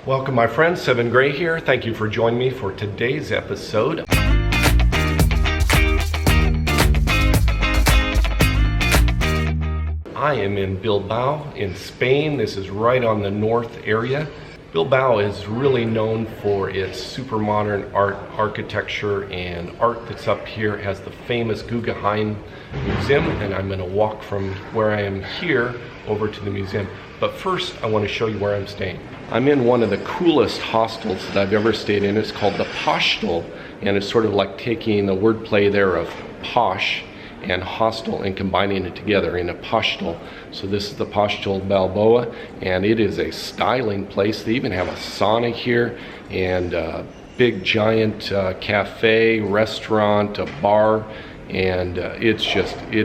Welcome my friends, Seven Gray here. Thank you for joining me for today's episode. I am in Bilbao in Spain. This is right on the north area. Bilbao is really known for its super modern art, architecture, and art that's up here. It has the famous Guggenheim museum, and I'm going to walk from where I am here over to the museum. But first I want to show you where I'm staying. I'm in one of the coolest hostels that I've ever stayed in. It's called the Hostel, and it's sort of like taking the wordplay there of posh and hostel and combining it together in a Hostel. So this is the Hostel Balboa, and it is a styling place. They even have a sauna here and a big giant cafe, restaurant, a bar, and it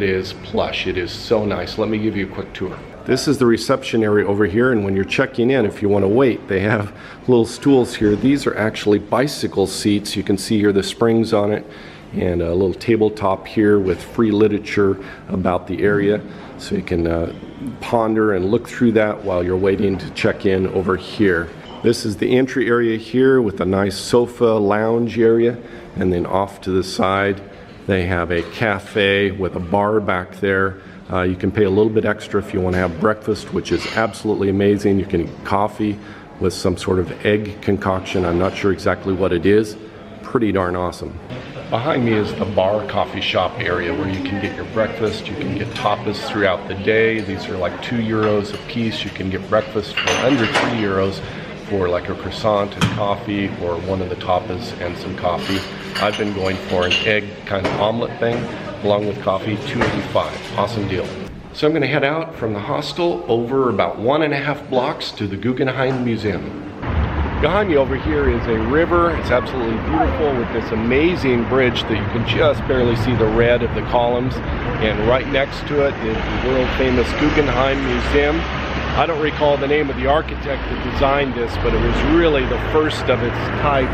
is plush. It is so nice. Let me give you a quick tour. This is the reception area over here, and when you're checking in, if you want to wait, they have little stools here. These are actually bicycle seats. You can see here the springs on it, and a little tabletop here with free literature about the area, so you can ponder and look through that while you're waiting to check in over here. This is the entry area here with a nice sofa lounge area, and then off to the side they have a cafe with a bar back there. You can pay a little bit extra if you want to have breakfast, which is absolutely amazing. You can eat coffee with some sort of egg concoction. I'm not sure exactly what it is. Pretty darn awesome. Behind me is the bar coffee shop area where you can get your breakfast. You can get tapas throughout the day. These are like €2 a piece. You can get breakfast for under €3 for like a croissant and coffee, or one of the tapas and some coffee. I've been going for an egg kind of omelet thing along with coffee, $2.85. Awesome deal. So I'm going to head out from the hostel over about 1.5 blocks to the Guggenheim Museum. Behind me over here is a river. It's absolutely beautiful with this amazing bridge that you can just barely see the red of the columns. And right next to it is the world famous Guggenheim Museum. I don't recall the name of the architect that designed this, but it was really the first of its type,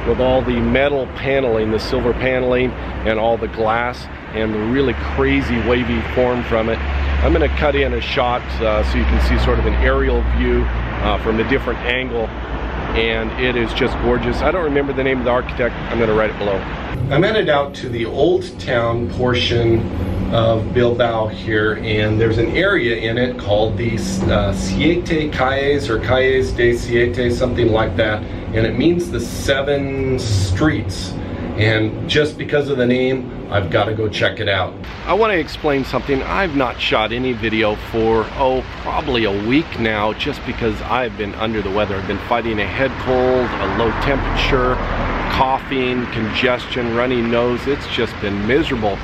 with all the metal paneling, the silver paneling, and all the glass, and the really crazy wavy form from it. I'm going to cut in a shot so you can see sort of an aerial view from a different angle, and it is just gorgeous. I don't remember the name of the architect. I'm going to write it below. I'm headed out to the old town portion of Bilbao here, and there's an area in it called the Siete Calles, or Calles de Siete, something like that, and it means the 7 streets. And just because of the name, I've got to go check it out. I want to explain something. I've not shot any video for, probably a week now, just because I've been under the weather. I've been fighting a head cold, a low temperature, coughing, congestion, runny nose. It's just been miserable.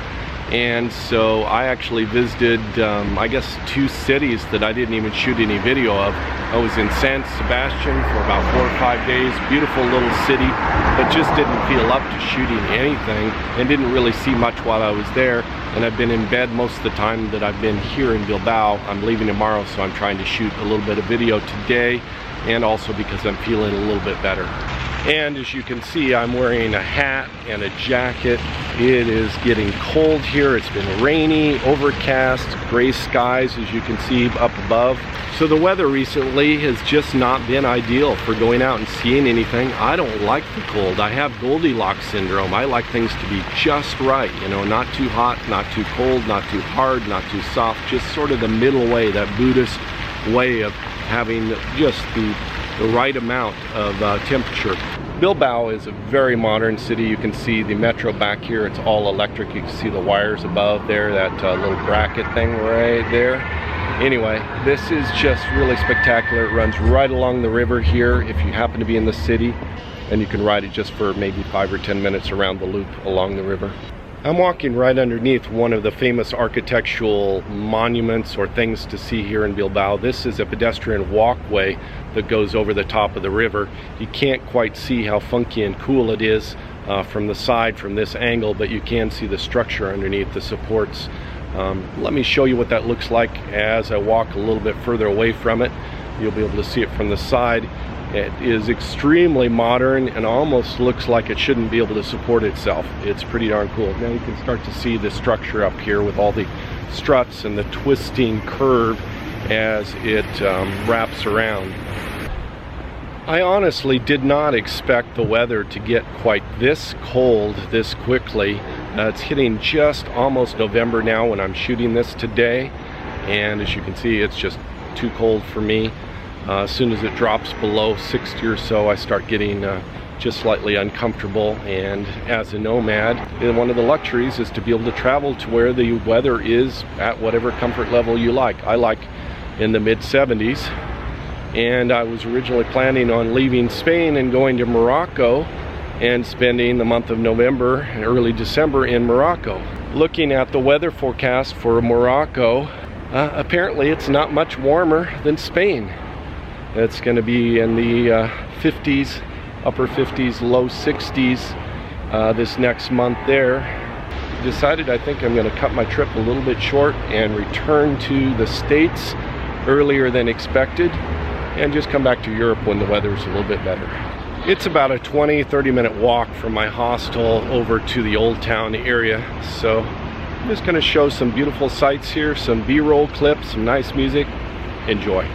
And so I actually visited, I guess, 2 cities that I didn't even shoot any video of. I was in San Sebastian for about 4 or 5 days, beautiful little city, but just didn't feel up to shooting anything and didn't really see much while I was there. And I've been in bed most of the time that I've been here in Bilbao. I'm leaving tomorrow, so I'm trying to shoot a little bit of video today, and also because I'm feeling a little bit better. And as you can see, I'm wearing a hat and a jacket. It is getting cold here. It's been rainy, overcast, gray skies, as you can see up above. So the weather recently has just not been ideal for going out and seeing anything. I don't like the cold. I have Goldilocks syndrome. I like things to be just right, you know, not too hot, not too cold, not too hard, not too soft, just sort of the middle way, that Buddhist way of having just the right amount of temperature. Bilbao is a very modern city. You can see the metro back here. It's all electric. You can see the wires above there, that little bracket thing right there. Anyway, this is just really spectacular. It runs right along the river here if you happen to be in the city, and you can ride it just for maybe 5 or 10 minutes around the loop along the river. I'm walking right underneath one of the famous architectural monuments or things to see here in Bilbao. This is a pedestrian walkway that goes over the top of the river. You can't quite see how funky and cool it is from the side, from this angle, but you can see the structure underneath, the supports. Let me show you what that looks like as I walk a little bit further away from it. You'll be able to see it from the side. It is extremely modern and almost looks like it shouldn't be able to support itself. It's pretty darn cool. Now you can start to see the structure up here with all the struts and the twisting curve as it wraps around. I honestly did not expect the weather to get quite this cold this quickly. It's hitting just almost November now when I'm shooting this today, and as you can see, it's just too cold for me. As soon as it drops below 60 or so, I start getting just slightly uncomfortable. And as a nomad, one of the luxuries is to be able to travel to where the weather is at whatever comfort level you like. I like in the mid-70s, and I was originally planning on leaving Spain and going to Morocco and spending the month of November and early December in Morocco. Looking at the weather forecast for Morocco, apparently it's not much warmer than Spain. It's going to be in the 50s, upper 50s, low 60s this next month there. Decided I think I'm going to cut my trip a little bit short and return to the States earlier than expected and just come back to Europe when the weather's a little bit better. It's about a 20-30 minute walk from my hostel over to the Old Town area, so I'm just going to show some beautiful sights here, some B-roll clips, some nice music. Enjoy.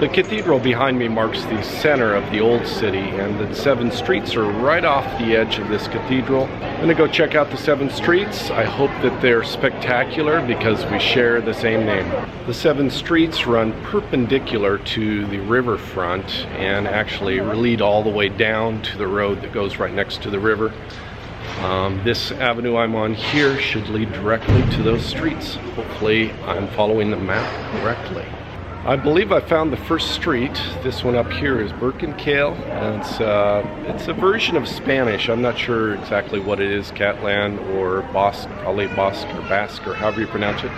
The cathedral behind me marks the center of the old city, and the 7 streets are right off the edge of this cathedral. I'm gonna go check out the 7 streets. I hope that they're spectacular because we share the same name. The 7 streets run perpendicular to the riverfront and actually lead all the way down to the road that goes right next to the river. This avenue I'm on here should lead directly to those streets. Hopefully I'm following the map correctly. I believe I found the first street. This one up here is Berkenkale, and it's a version of Spanish. I'm not sure exactly what it is, Catalan or Basque, probably Basque or Basque or however you pronounce it.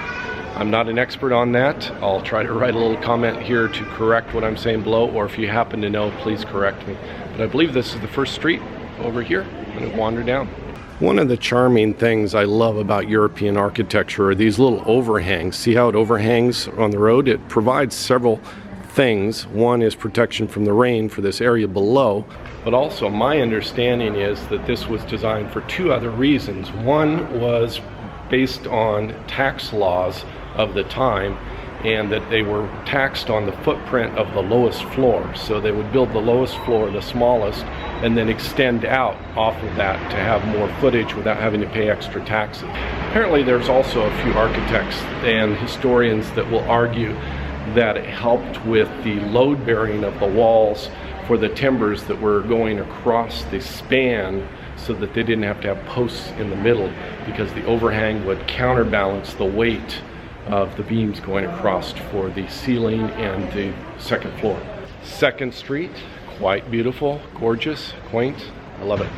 I'm not an expert on that. I'll try to write a little comment here to correct what I'm saying below, or if you happen to know, please correct me. But I believe this is the first street over here. I'm gonna wander down. One of the charming things I love about European architecture are these little overhangs. See how it overhangs on the road? It provides several things. One is protection from the rain for this area below, but also my understanding is that this was designed for 2 other reasons. One was based on tax laws of the time, and that they were taxed on the footprint of the lowest floor. So they would build the lowest floor, the smallest, and then extend out off of that to have more footage without having to pay extra taxes. Apparently there's also a few architects and historians that will argue that it helped with the load bearing of the walls for the timbers that were going across the span, so that they didn't have to have posts in the middle, because the overhang would counterbalance the weight of the beams going across for the ceiling and the second floor. 2nd Street, quite beautiful, gorgeous, quaint. I love it.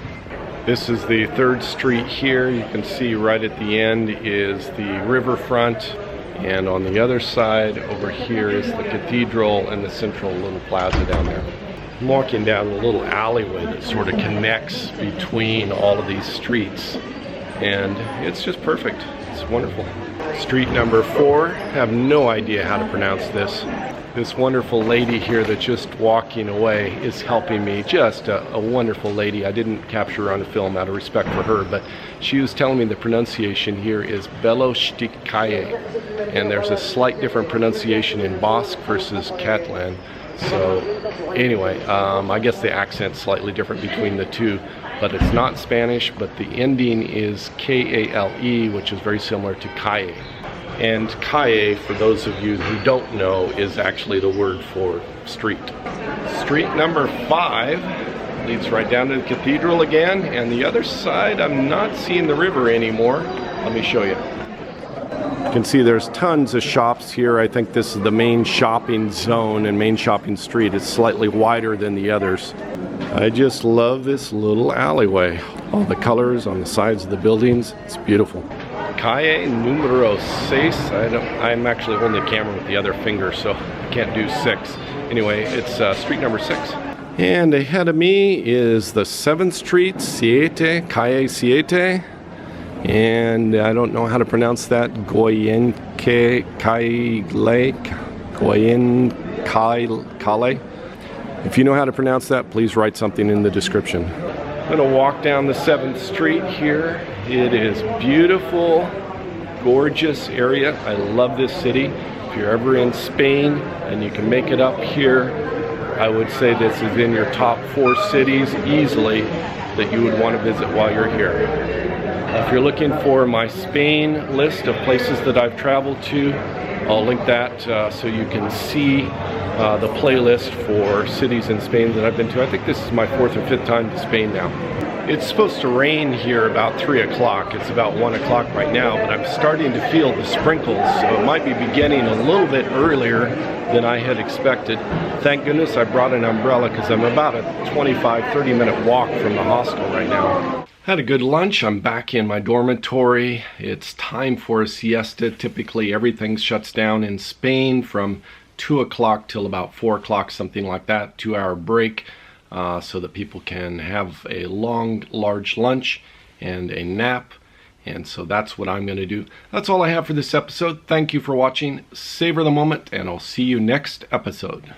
This is the 3rd Street here. You can see right at the end is the riverfront, and on the other side over here is the cathedral and the central little plaza down there. I'm walking down a little alleyway that sort of connects between all of these streets, and it's just perfect. It's wonderful. Street number 4, have no idea how to pronounce this. This wonderful lady here that's just walking away is helping me. Just a wonderful lady. I didn't capture her on the film out of respect for her, but she was telling me the pronunciation here is Belostikaye, and there's a slight different pronunciation in Basque versus Catalan. So anyway, I guess the accent's slightly different between the two, but it's not Spanish, but the ending is K-A-L-E, which is very similar to calle. And calle, for those of you who don't know, is actually the word for street. Street number 5 leads right down to the cathedral again, and the other side, I'm not seeing the river anymore. Let me show you. You can see there's tons of shops here. I think this is the main shopping zone and main shopping street. It's slightly wider than the others. I just love this little alleyway. All the colors on the sides of the buildings, it's beautiful. Calle numero 6. I'm actually holding the camera with the other finger, so I can't do 6. Anyway, it's street number 6. And ahead of me is the 7th Street, Siete, Calle Siete. And I don't know how to pronounce that. Goyenke Kale. If you know how to pronounce that, please write something in the description. I'm gonna walk down the 7th Street here. It is beautiful, gorgeous area. I love this city. If you're ever in Spain and you can make it up here, I would say this is in your top 4 cities easily that you would want to visit while you're here. If you're looking for my Spain list of places that I've traveled to, I'll link that so you can see the playlist for cities in Spain that I've been to. I think this is my 4th or 5th time to Spain now. It's supposed to rain here about 3 o'clock. It's about 1 o'clock right now, but I'm starting to feel the sprinkles, so it might be beginning a little bit earlier than I had expected. Thank goodness I brought an umbrella because I'm about a 25-30 minute walk from the hostel right now. Had a good lunch. I'm back in my dormitory. It's time for a siesta. Typically everything shuts down in Spain from 2 o'clock till about 4 o'clock, something like that, 2-hour break, so that people can have a long, large lunch and a nap. And so that's what I'm going to do. That's all I have for this episode. Thank you for watching. Savor the moment, and I'll see you next episode.